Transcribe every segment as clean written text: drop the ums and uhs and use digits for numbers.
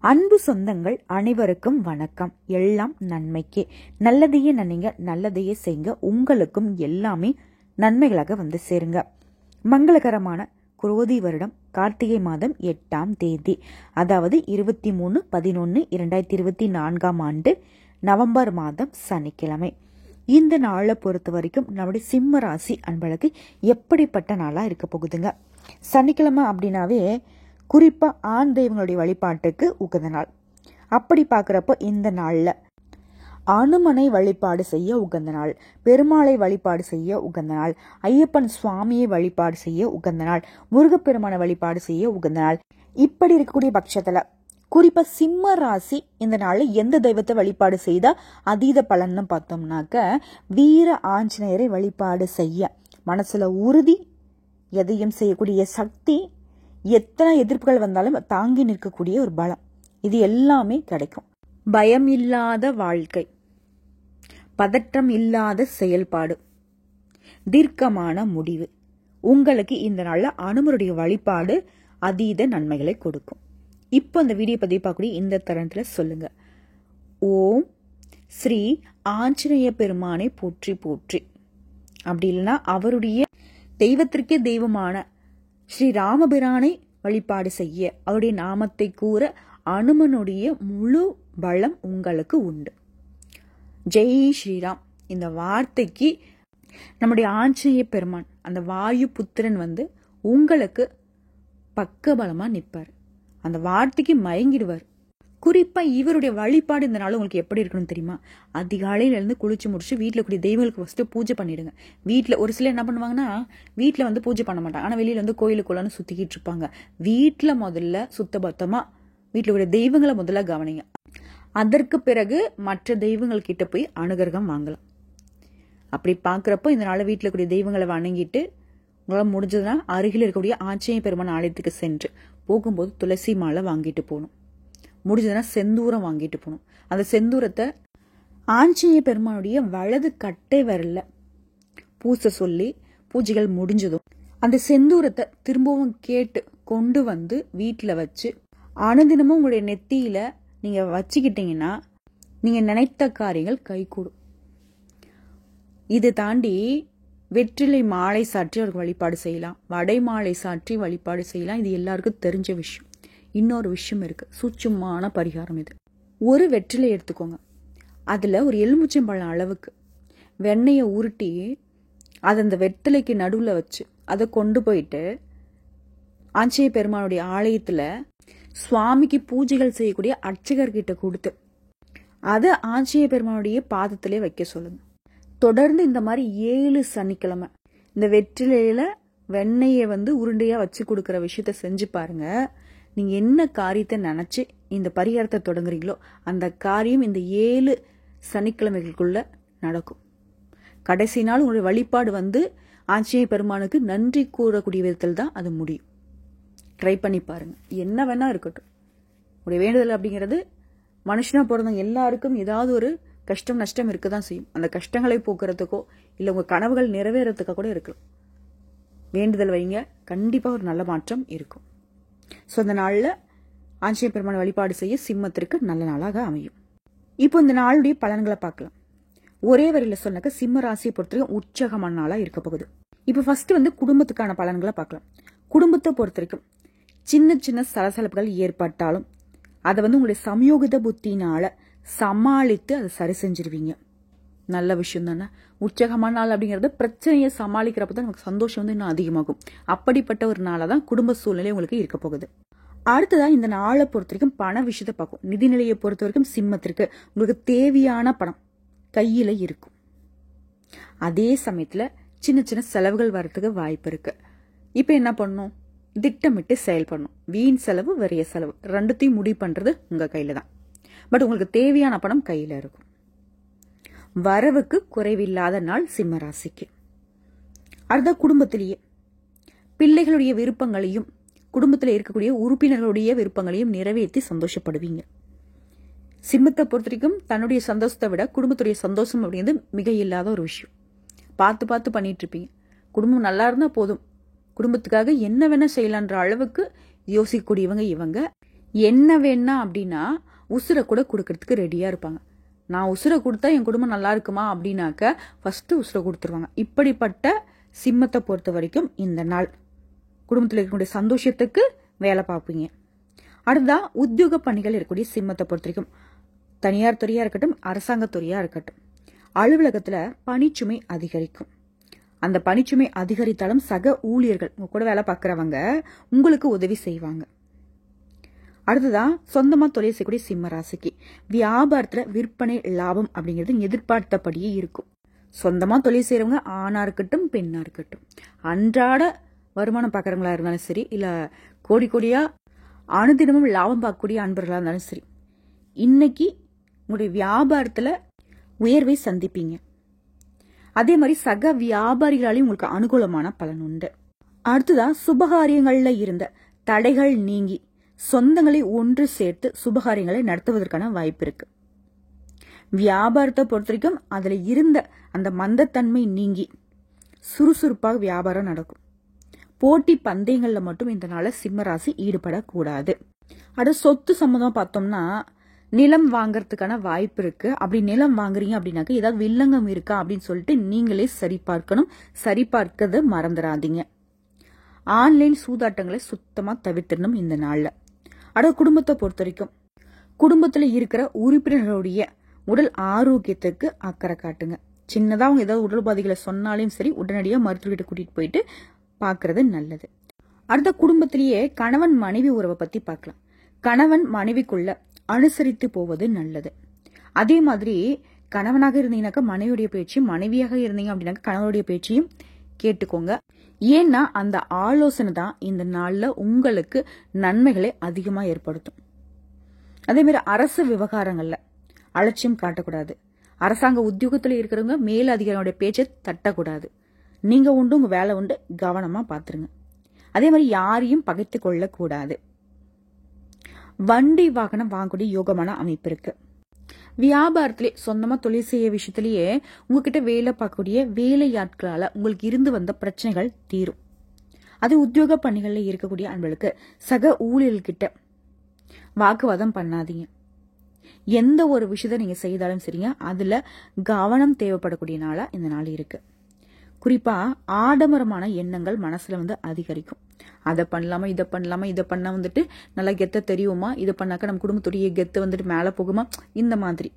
அன்பு சொந்தங்கள் அனைவருக்கும் வணக்கம். எல்லாம் நன்மைக்கே. நல்லதையே நினைங்க, நல்லதையே செய்யுங்க. உங்களுக்கும் எல்லாமே நன்மைகளாக வந்து சேருங்க. மங்களகரமான குரோதி வருடம் கார்த்திகை மாதம் 8ஆம் தேதி, அதாவது 23/11/2024 ஆண்டு நவம்பர் மாதம் சனிக்கிழமை. இந்த நாளை பொறுத்த வரைக்கும் நம்முடைய சிம்ம ராசி அன்பர்களுக்கு எப்படிப்பட்ட நாளா இருக்க போகுதுங்க. சனிக்கிழமை அப்படின்னாவே குறிப்பா ஆண் தெய்வங்களுடைய வழிபாட்டுக்கு உகந்த நாள். அப்படி பார்க்குறப்போ இந்த நாள்ல அனுமனை வழிபாடு செய்ய உகந்த நாள், பெருமாளை வழிபாடு செய்ய உகந்த நாள், ஐயப்பன் சுவாமியை வழிபாடு செய்ய உகந்த நாள், முருகப்பெருமானை வழிபாடு செய்ய உகந்த நாள். இப்படி இருக்கக்கூடிய பட்சத்துல குறிப்பா சிம்ம ராசி இந்த நாள்ல எந்த தெய்வத்தை வழிபாடு செய்தா அதீத பலன்னு பார்த்தோம்னாக்க, வீர ஆஞ்சநேயரை வழிபாடு செய்ய மனசுல உறுதி, எதையும் செய்யக்கூடிய சக்தி, எத்தனை எதிர்ப்புகள் வந்தாலும் தாங்கி நிற்கக்கூடிய ஒரு பலம், இது எல்லாமே கிடைக்கும். பயம் இல்லாத வாழ்க்கை, பதற்றம் இல்லாத செயல்பாடு, தீர்க்கமான முடிவு. உங்களுக்கு இந்த நாள்ல அனுமனுடைய வழிபாடு அதீத நன்மைகளை கொடுக்கும். இப்போ இந்த வீடியோ பதிவு பார்க்கக்கூடிய இந்த தருணத்துல சொல்லுங்க, ஓம் ஸ்ரீ ஆஞ்சநேய பெருமானை போற்றி போற்றி. அப்படி இல்லைன்னா அவருடைய தெய்வத்திற்கே தெய்வமான ஸ்ரீ ராமபிரானை வழிபாடு செய்ய, அவருடைய நாமத்தை கூற அனுமனுடைய முழு பலம் உங்களுக்கு உண்டு. ஜெய் ஸ்ரீராம் இந்த வார்த்தைக்கு நம்முடைய ஆஞ்சநேய பெருமான், அந்த வாயு புத்திரன் வந்து உங்களுக்கு பக்க பலமா நிற்பார். அந்த வார்த்தைக்கு மயங்கிடுவார். குறிப்பா இவருடைய வழிபாடு இந்த நாள் உங்களுக்கு எப்படி இருக்கணும் தெரியுமா? அதிகாலையில இருந்து குளிச்சு முடிச்சு வீட்டுல கூடிய தெய்வங்களுக்கு ஃபர்ஸ்ட் பூஜை பண்ணிடுங்க. வீட்டுல ஒரு சிலர் என்ன பண்ணுவாங்கன்னா, வீட்டுல வந்து பூஜை பண்ண மாட்டாங்க, ஆனா வெளியில வந்து கோயிலுக்குள்ளன்னு சுத்திக்கிட்டு இருப்பாங்க. வீட்டுல முதல்ல சுத்தபத்தமா வீட்டுல கூடிய தெய்வங்களை முதல்ல கவனிங்க. அதற்கு பிறகு மற்ற தெய்வங்கள் கிட்ட போய் அனுகிரகம் வாங்கலாம். அப்படி பாக்குறப்போ இந்த நாள் வீட்டுல கூடிய தெய்வங்களை வணங்கிட்டு உங்களால் முடிஞ்சதுன்னா அருகில் இருக்கக்கூடிய ஆஞ்சநேய பெருமான் ஆலயத்துக்கு சென்று போகும்போது துளசி மாலை வாங்கிட்டு போகணும். முடிஞ்சதுன்னா செந்தூரம் வாங்கிட்டு போகணும். அந்த செந்தூரத்தை ஆஞ்சநேய பெருமானுடைய வலது கட்டை விரல்ல பூச சொல்லி பூஜைகள் முடிஞ்சதும் அந்த செந்தூரத்தை திரும்பவும் கேட்டு கொண்டு வந்து வீட்டுல வச்சு அனுதினமும் உங்களுடைய நெத்தியில நீங்க வச்சுக்கிட்டீங்கன்னா நீங்க நினைத்த காரியங்கள் கைகூடும். இது தாண்டி வெற்றிலை மாலை சாற்றி அவருக்கு வழிபாடு செய்யலாம், வடை மாலை சாற்றி வழிபாடு செய்யலாம். இது எல்லாருக்கும் தெரிஞ்ச விஷயம். இன்னொரு விஷயம் இருக்கு, சூட்சுமமான பரிகாரம் இது. ஒரு வெற்றிலை எடுத்துக்கோங்க, அதுல ஒரு எலுமிச்சம்பழம் அளவுக்கு வெண்ணெயை உருட்டி அதை அந்த வெற்றிலைக்கு நடுவுல வச்சு அதை கொண்டு போயிட்டு ஆஞ்சநேய பெருமானுடைய ஆலயத்துல சுவாமிக்கு பூஜைகள் செய்யக்கூடிய அர்ச்சகர்கிட்ட கொடுத்து அதை ஆஞ்சநேய பெருமானுடைய பாதத்திலே வைக்க சொல்லுங்க. தொடர்ந்து இந்த மாதிரி 7 சனிக்கிழமை இந்த வெற்றிலையில வெண்ணெயை வந்து உருண்டையா வச்சு கொடுக்கற விஷயத்த செஞ்சு பாருங்க. நீங்க என்ன காரியத்தை நினைச்சு இந்த பரிகாரத்தை தொடங்குறீங்களோ அந்த காரியம் இந்த 7 சனிக்கிழமைகளுக்குள்ள நடக்கும். கடைசி நாள் உங்களுடைய வழிபாடு வந்து ஆஞ்சநேய பெருமானுக்கு நன்றி கூறக்கூடிய விதத்தில் தான் அது முடியும். ட்ரை பண்ணி பாருங்க. என்ன வேணா இருக்கட்டும், உங்களுடைய வேண்டுதல் அப்படிங்கிறது மனுஷனா பிறந்தவங்க எல்லாருக்கும் ஏதாவது ஒரு கஷ்டம் நஷ்டம் இருக்கதான் செய்யும். அந்த கஷ்டங்களை போக்குறதுக்கோ இல்ல உங்க கனவுகள் நிறைவேறதுக்கோ கூட இருக்கலாம். வேண்டுதல் வைங்க, கண்டிப்பா ஒரு நல்ல மாற்றம் இருக்கும். ஸோ அந்த நாளில் ஆஞ்சநேய பெருமானை வழிபாடு செய்ய சிம்மத்திற்கு நல்ல நாளாக அமையும். இப்போ இந்த நாளுடைய பலன்களை பார்க்கலாம். ஒரே வரையில சொன்னாக்க சிம்ம ராசியை பொறுத்தவரைக்கும் உற்சாகமான நாளா இருக்க போகுது. இப்போ ஃபர்ஸ்ட் வந்து குடும்பத்துக்கான பலன்களை பார்க்கலாம். குடும்பத்தை பொறுத்த வரைக்கும் சின்ன சின்ன சலசலப்புகள் ஏற்பட்டாலும் அதை வந்து உங்களுடைய சமயோகித புத்தினால சமாளித்து அதை சரி செஞ்சிருவீங்க. நல்ல விஷயம் தானே. உற்சாகமான நாள் அப்படிங்கிறது பிரச்சனையை சமாளிக்கிறப்ப தான் நமக்கு சந்தோஷம் வந்து இன்னும் அதிகமாகும். அப்படிப்பட்ட ஒரு நாளா தான் குடும்ப சூழ்நிலை உங்களுக்கு இருக்க போகுது. அடுத்ததா இந்த நாளை பொறுத்த வரைக்கும் பண விஷயத்தை பார்க்கும். நிதிநிலையை பொறுத்த வரைக்கும் சிம்மத்திற்கு உங்களுக்கு தேவையான பணம் கையில இருக்கும். அதே சமயத்துல சின்ன சின்ன செலவுகள் வர்றதுக்கு வாய்ப்பு இருக்கு. இப்ப என்ன பண்ணணும்? திட்டமிட்டு செயல்படணும். வீண் செலவு வரிய செலவு ரெண்டுத்தையும் முடிவு பண்றது உங்க கையில தான். பட் உங்களுக்கு தேவையான பணம் கையில இருக்கும். வரவுக்கு குறைவில்லாத நாள் சிம்ம ராசிக்கு. அடுத்த குடும்பத்திலேயே பிள்ளைகளுடைய விருப்பங்களையும் குடும்பத்தில் இருக்கக்கூடிய உறுப்பினர்களுடைய விருப்பங்களையும் நிறைவேற்றி சந்தோஷப்படுவீங்க. சிம்மத்தை பொறுத்த வரைக்கும் தன்னுடைய சந்தோஷத்தை விட குடும்பத்துடைய சந்தோஷம் அப்படிங்கிறது மிக இல்லாத ஒரு விஷயம். பார்த்து பார்த்து பண்ணிட்டு இருப்பீங்க. குடும்பம் நல்லா இருந்தா போதும், குடும்பத்துக்காக என்ன வேணா செய்யலான்ற அளவுக்கு யோசிக்கக்கூடியவங்க இவங்க. என்ன வேணா அப்படின்னா உசுரை கூட கொடுக்கறதுக்கு ரெடியா இருப்பாங்க. நான் உசுரை கொடுத்தா என் குடும்பம் நல்லா இருக்குமா அப்படின்னாக்க ஃபர்ஸ்ட் உசுரை கொடுத்துருவாங்க. இப்படிப்பட்ட சிம்மத்தை பொறுத்த வரைக்கும் இந்த நாள் குடும்பத்தில் இருக்கக்கூடிய சந்தோஷத்துக்கு வேலை பார்ப்பீங்க. அடுத்ததா உத்தியோக பணிகள் இருக்கக்கூடிய சிம்மத்தை பொறுத்த வரைக்கும் தனியார் துறையா இருக்கட்டும், அரசாங்க துறையா இருக்கட்டும், அலுவலகத்துல பணிச்சுமை அதிகரிக்கும். அந்த பணிச்சுமை அதிகரித்தாலும் சக ஊழியர்கள் உங்க கூட வேலை பார்க்கறவங்க உங்களுக்கு உதவி செய்வாங்க. அடுத்ததான் சொந்தமா தொழில் செய்யக்கூடிய சிம்ம ராசிக்கு வியாபாரத்துல விற்பனை லாபம் அப்படிங்கிறது எதிர்பார்த்தபடியே இருக்கும். சொந்தமா தொழில் செய்யறவங்க ஆணா இருக்கட்டும் பெண்ணா இருக்கட்டும், அன்றாட வருமானம் பார்க்கறவங்களா இருந்தாலும் சரி, இல்ல கோடி கோடியா அனுதினமும் லாபம் பார்க்கக்கூடிய அன்பர்களா இருந்தாலும் சரி, இன்னைக்கு உங்களுடைய வியாபாரத்துல உயர்வை சந்திப்பீங்க. அதே மாதிரி சக வியாபாரிகளாலையும் உங்களுக்கு அனுகூலமான பலன் உண்டு. அடுத்ததான் சுபகாரியங்கள்ல இருந்த தடைகள் நீங்கி சொந்தங்களை ஒன்று சேர்த்து சுபகாரியங்களை நடத்துவதற்கான வாய்ப்பு இருக்கு. வியாபாரத்தை பொறுத்த வரைக்கும் அதுல இருந்த அந்த மந்தத்தன்மை நீங்கி சுறுசுறுப்பாக வியாபாரம் நடக்கும். போட்டி பந்தயங்கள்ல மட்டும் இந்த நாள சிம்மராசி ஈடுபடக்கூடாது. அடுத்து சொத்து சம்மந்தமா பார்த்தோம்னா நிலம் வாங்கறதுக்கான வாய்ப்பு இருக்கு. அப்படி நிலம் வாங்குறீங்க அப்படின்னாக்க ஏதாவது வில்லங்கம் இருக்கா அப்படின்னு சொல்லிட்டு நீங்களே சரி பார்க்கணும். சரி பார்க்கறத மறந்துடாதீங்க. ஆன்லைன் சூதாட்டங்களை சுத்தமா தவிர்த்திடணும் இந்த நாள்ல. அடுத்த குடும்பத்தை பொறுத்த வரைக்கும் குடும்பத்துல இருக்கிற உறுப்பினர்களுடைய உடல் ஆரோக்கியத்துக்கு அக்கறை காட்டுங்க. சின்னதா அவங்க ஏதாவது உடல் பாதைகளை சொன்னாலும் சரி, உடனடியாக மருத்துவர்கிட்ட கூட்டிட்டு போயிட்டு பாக்குறது நல்லது. அடுத்த குடும்பத்திலேயே கணவன் மனைவி உறவை பத்தி பார்க்கலாம். கணவன் மனைவிக்குள்ள அனுசரித்து போவது நல்லது. அதே மாதிரி கணவனாக இருந்தீங்கன்னாக்கா மனைவியுடைய பேச்சையும், மனைவியாக இருந்தீங்க அப்படின்னாக்கா கணவனுடைய பேச்சையும் கேட்டுக்கோங்க. ஏன்னா அந்த ஆலோசனை தான் இந்த நாள்ல உங்களுக்கு நன்மைகளை அதிகமா ஏற்படுத்தும். அதே மாதிரி அரசு விவகாரங்கள்ல அலட்சியம் காட்டக்கூடாது. அரசாங்க உத்தியோகத்துல இருக்கிறவங்க மேல் அதிகாரியோட பேச்சை தட்டக்கூடாது. நீங்க உண்டு, உங்க வேலை உண்டு, கவனமா பாத்துருங்க. அதே மாதிரி யாரையும் பகைத்து கொள்ளக்கூடாது. வண்டி வாகனம் வாங்கக்கூடிய யோகமான அமைப்பு இருக்கு. வியாபாரத்திலே சொந்தமா தொழில் செய்ய விஷயத்திலேயே உங்ககிட்ட வேலை பார்க்கக்கூடிய வேலையாட்களால உங்களுக்கு இருந்து வந்த பிரச்சனைகள் தீரும். அது உத்தியோக பணிகள்ல இருக்கக்கூடிய அன்பர்களுக்கு சக ஊழியர்கிட்ட வாக்குவாதம் பண்ணாதீங்க. எந்த ஒரு விஷயத்த நீங்க செய்தாலும் சரிங்க, அதுல கவனம் தேவைப்படக்கூடிய நாளா இந்த நாள் இருக்கு. குறிப்பா ஆடம்பரமான எண்ணங்கள் மனசுல அதிகரிக்கும். அதை பண்ணலாமா, இதை பண்ணலாமா, இதை பண்ணா நல்லா கெத்த தெரியுமா, இதை பண்ணாக்க நம்ம குடும்பத்துடைய கெத்த மேல போகுமா, இந்த மாதிரி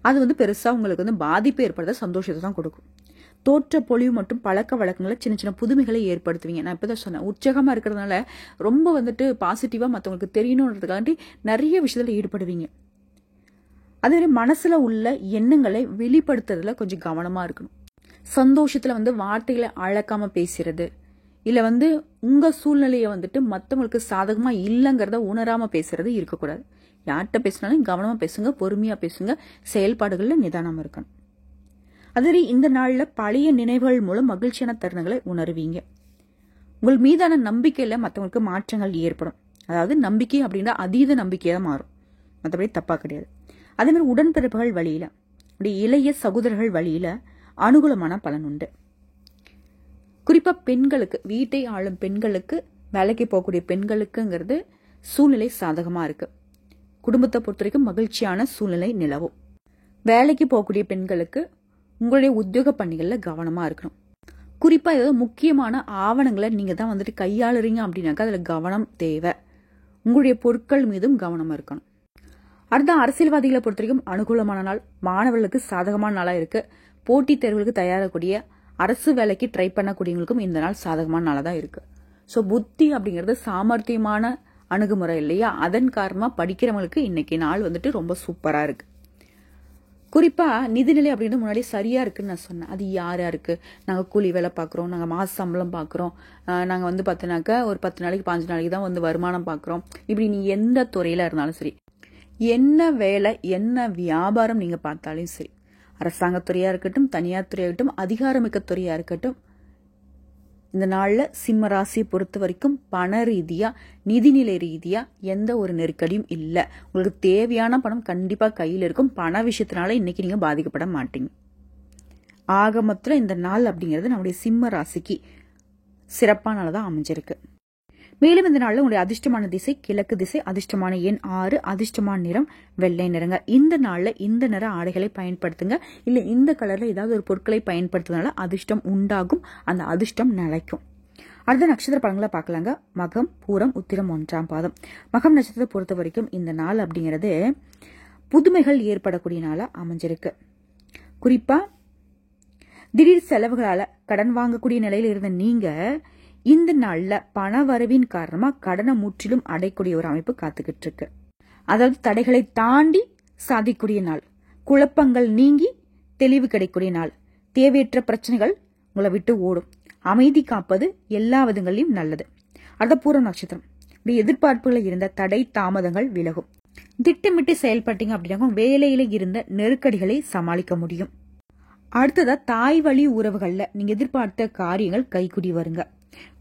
அது பெருசா உங்களுக்கு பாதிப்பு ஏற்படுத்த சந்தோஷத்தை தான் கொடுக்கும். தோற்ற பொழிவு மற்றும் பழக்க வழக்கங்களை சின்ன சின்ன புதுமைகளை ஏற்படுத்துவீங்க. நான் இப்பதான் சொன்னேன், உற்சாகமா இருக்கிறதுனால ரொம்ப பாசிட்டிவா மற்றவங்களுக்கு தெரியணுன்றதுக்காண்டி நிறைய விஷயத்துல ஈடுபடுவீங்க. அதே மாதிரி மனசுல உள்ள எண்ணங்களை வெளிப்படுத்துறதுல கொஞ்சம் கவனமா இருக்கணும். சந்தோஷத்துல வார்த்தைகளை அழக்காம பேசுறது, இல்ல உங்க சூழ்நிலைய மத்தவங்களுக்கு சாதகமா இல்லைங்கிறத உணராம பேசுறது இருக்கக்கூடாது. யார்கிட்ட பேசினாலும் கவனமா பேசுங்க, பொறுமையா பேசுங்க, செயல்பாடுகள்ல நிதானமா இருக்கணும். அதே இந்த நாள்ல பழைய நினைவுகள் மூலம் மகிழ்ச்சியான தருணங்களை உணர்வீங்க. உங்கள் மீதான நம்பிக்கையில மற்றவங்களுக்கு மாற்றங்கள் ஏற்படும். அதாவது நம்பிக்கை அப்படின்னா அதீத நம்பிக்கையா மாறும், மற்றபடி தப்பா கிடையாது. அதே மாதிரி உடன்பிறப்புகள் வழியில, இளைய சகோதரர்கள் வழியில அனுகூலமான பலன் உண்டு. குறிப்பா பெண்களுக்கு, வீட்டை ஆளும் பெண்களுக்கு, வேலைக்கு போகக்கூடிய பெண்களுக்குங்கிறது சூழ்நிலை சாதகமா இருக்கு. குடும்பத்தை பொறுத்த வரைக்கும் மகிழ்ச்சியான சூழ்நிலை நிலவும். வேலைக்கு போகக்கூடிய பெண்களுக்கு உங்களுடைய உத்தியோக பணிகள்ல கவனமா இருக்கணும். குறிப்பா ஏதாவது முக்கியமான ஆவணங்களை நீங்க தான் கையாளுறீங்க அப்படின்னாக்கா அதுல கவனம் தேவை. உங்களுடைய பொருட்கள் மீதும் கவனமா இருக்கணும். அடுத்த அரசியல்வாதிகளை பொறுத்த வரைக்கும் அனுகூலமான நாள், மாணவர்களுக்கு சாதகமான நாளா இருக்கு. போட்டித் தேர்வுகளுக்கு தயாராகக்கூடிய, அரசு வேலைக்கு ட்ரை பண்ணக்கூடியவங்களுக்கும் இந்த நாள் சாதகமான நாளா தான் இருக்கு. ஸோ புத்தி அப்படிங்கிறது சாமர்த்தியமான அணுகுமுறை இல்லையா, அதன் காரணமா படிக்கிறவங்களுக்கு இன்னைக்கு நாள் ரொம்ப சூப்பரா இருக்கு. குறிப்பா நிதிநிலை அப்படின்றது முன்னாடி சரியா இருக்குன்னு நான் சொன்னேன். அது யாரா இருக்கு, நாங்க கூலி வேலை பாக்குறோம், நாங்க மாச சம்பளம் பாக்குறோம், நாங்க பார்த்தினாக்கா ஒரு 10 நாளைக்கு 15 நாளைக்கு தான் வருமானம் பாக்குறோம். இப்படி நீ எந்த துறையில இருந்தாலும் சரி, என்ன வேலை என்ன வியாபாரம் நீங்க பார்த்தாலும் சரி, அரசாங்கத்துறையா இருக்கட்டும், தனியார் துறையா இருக்கட்டும், அதிகாரமிக்க துறையா இருக்கட்டும், இந்த நாள்ல சிம்ம ராசியை பொறுத்த வரைக்கும் பண ரீதியா, நிதிநிலை ரீதியா எந்த ஒரு நெருக்கடியும் இல்லை. உங்களுக்கு தேவையான பணம் கண்டிப்பா கையில் இருக்கும். பண விஷயத்தினால இன்னைக்கு நீங்க பாதிக்கப்பட மாட்டீங்க. ஆக மொத்தம் இந்த நாள் அப்படிங்கிறது நம்முடைய சிம்ம ராசிக்கு சிறப்பானதான் அமைஞ்சிருக்கு. மேலும் இந்த நாள்ல உங்களுடைய அதிர்ஷ்டமான திசை கிழக்கு திசை, அதிர்ஷ்டமான எண் 6, அதிர்ஷ்டமான நிறம் வெள்ளை நிறங்க. இந்த நாள்ல இந்த நிற ஆடைகளை பயன்படுத்துங்க. இல்ல இந்த கலர்ல ஏதாவது ஒரு பொருட்களை பயன்படுத்துவதனால அதிர்ஷ்டம் உண்டாகும், அந்த அதிர்ஷ்டம் நிலைக்கும். அடுத்த நட்சத்திர பலன்களை பார்க்கலாங்க. மகம், பூரம், உத்திரம் 1ஆம் பாதம். மகம் நட்சத்திரத்தை பொறுத்த வரைக்கும் இந்த நாள் அப்படிங்கிறது புதுமைகள் ஏற்படக்கூடிய நாளா அமைஞ்சிருக்கு. குறிப்பா திடீர் செலவுகளால கடன் வாங்கக்கூடிய நிலையில இருந்த நீங்க இந்த நாள்ல பண வரவின் காரணமா கடனை முற்றிலும் அடையக்கூடிய ஒரு அமைப்பு காத்துக்கிட்டு இருக்கு. அதாவது தடைகளை தாண்டி சாதிக்கூடிய நாள், குழப்பங்கள் நீங்கி தெளிவு கிடைக்கக்கூடிய நாள், தேவையற்ற பிரச்சனைகள் உங்களை விட்டு ஓடும், அமைதி காப்பது எல்லா விதங்களிலும் நல்லது. அடுத்த பூரம் நட்சத்திரம். இப்படி எதிர்பார்ப்புகளை இருந்த தடை தாமதங்கள் விலகும். திட்டமிட்டு செயல்பட்டீங்க அப்படின்னா வேலையில இருந்த நெருக்கடிகளை சமாளிக்க முடியும். அடுத்ததா தாய் வழி உறவுகள்ல நீங்க எதிர்பார்த்த காரியங்கள் கைகூடி வருங்க.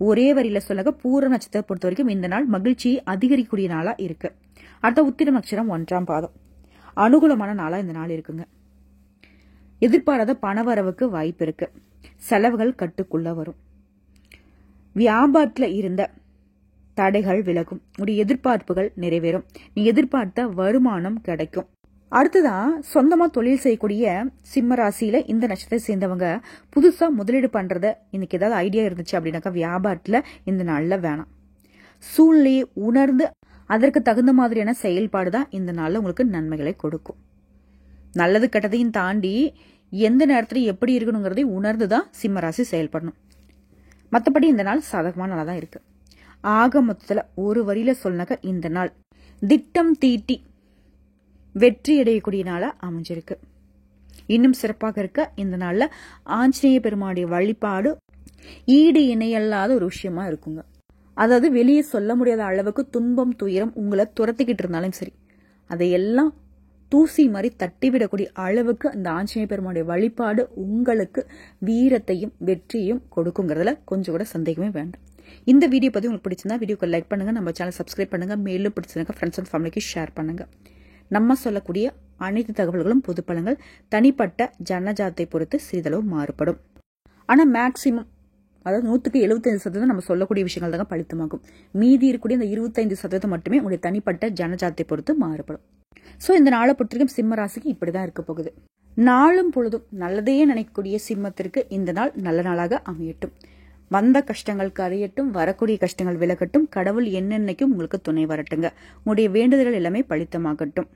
ஒரே வரியில சொல்லுங்க, பூர நட்சத்திரத்தை பொறுத்த வரைக்கும் இந்த நாள் மகிழ்ச்சியை அதிகரிக்கக்கூடிய நாளா இருக்கு. அடுத்த உத்திர நட்சத்திரம் 1ஆம் பாதம். அனுகூலமான நாளா இந்த நாள் இருக்குங்க. எதிர்பாராத பணவரவுக்கு வாய்ப்பு இருக்கு. செலவுகள் கட்டுக்குள்ள வரும். வியாபாரத்துல இருந்த தடைகள் விலகும். உங்களுடைய எதிர்பார்ப்புகள் நிறைவேறும். நீ எதிர்பார்த்த வருமானம் கிடைக்கும். அடுத்ததான் சொந்தமா தொழில் செய்யக்கூடிய சிம்ம ராசியில இந்த நட்சத்திரத்தை சேர்ந்தவங்க புதுசா முதலீடு பண்றத இன்னைக்கு ஏதாவது ஐடியா இருந்துச்சு அப்படின்னாக்கா வியாபாரத்துல இந்த நாள்ல வேணாம். சூழ்நிலையை உணர்ந்து அதற்கு தகுந்த மாதிரியான செயல்பாடு தான் இந்த நாள்ல உங்களுக்கு நன்மைகளை கொடுக்கும். நல்லது கெட்டதையும் தாண்டி எந்த நேரத்துல எப்படி இருக்கணுங்கிறதை உணர்ந்துதான் சிம்ம ராசி செயல்படணும். மற்றபடி இந்த நாள் சாதகமான நாளா தான் இருக்கு. ஆக மொத்தத்துல ஒரு வரியில சொன்னாக்க இந்த நாள் திட்டம் தீட்டி வெற்றி அடையக்கூடிய நாளா அமைஞ்சிருக்கு. இன்னும் சிறப்பாக இருக்க இந்த நாள்ல ஆஞ்சநேய பெருமானுடைய வழிபாடு ஈடு இணையல்லாத ஒரு விஷயமா இருக்குங்க. அதாவது வெளியே சொல்ல முடியாத அளவுக்கு துன்பம் துயரம் உங்களை துரத்திக்கிட்டு இருந்தாலும் சரி, அதையெல்லாம் தூசி மாதிரி தட்டிவிடக்கூடிய அளவுக்கு அந்த ஆஞ்சநேய பெருமானுடைய வழிபாடு உங்களுக்கு வீரத்தையும் வெற்றியையும் கொடுக்குங்கிறதுல கொஞ்சம் கூட சந்தேகமே வேண்டாம். இந்த வீடியோ பத்தி உங்களுக்கு பிடிச்சிருந்தா வீடியோக்கு லைக் பண்ணுங்க, நம்ம சேனல் சப்ஸ்கிரைப் பண்ணுங்க, மேலும் பிடிச்சிருந்தா ஃப்ரெண்ட்ஸ் அண்ட் ஃபேமிலிக்கு ஷேர் பண்ணுங்க. நம்ம சொல்லக்கூடிய அனைத்து தகவல்களும் பொது பலன்கள், தனிப்பட்ட ஜனஜாத்தை பொறுத்து சிறிதளவு மாறுபடும். ஆனா மேக்சிமம் அதாவது 175% நம்ம சொல்லக்கூடிய விஷயங்கள் தான் பலித்தமாகும். மீதி இருக்கக்கூடிய இந்த 25% மட்டுமே உங்களுடைய தனிப்பட்ட ஜனஜாத்தை பொறுத்து மாறுபடும். சோ இந்த நாளை பொறுத்திருக்கும் சிம்ம ராசிக்கு இப்படிதான் இருக்க போகுது. நாளும் பொழுதும் நல்லதையே நினைக்கக்கூடிய சிம்மத்திற்கு இந்த நாள் நல்ல நாளாக அமையட்டும். வந்த கஷ்டங்கள் கரையட்டும், வரக்கூடிய கஷ்டங்கள் விலகட்டும், கடவுள் என்னென்னைக்கும் உங்களுக்கு துணை வரட்டுங்க. உங்களுடைய வேண்டுதல்கள் எல்லாமே பலித்தமாகட்டும்.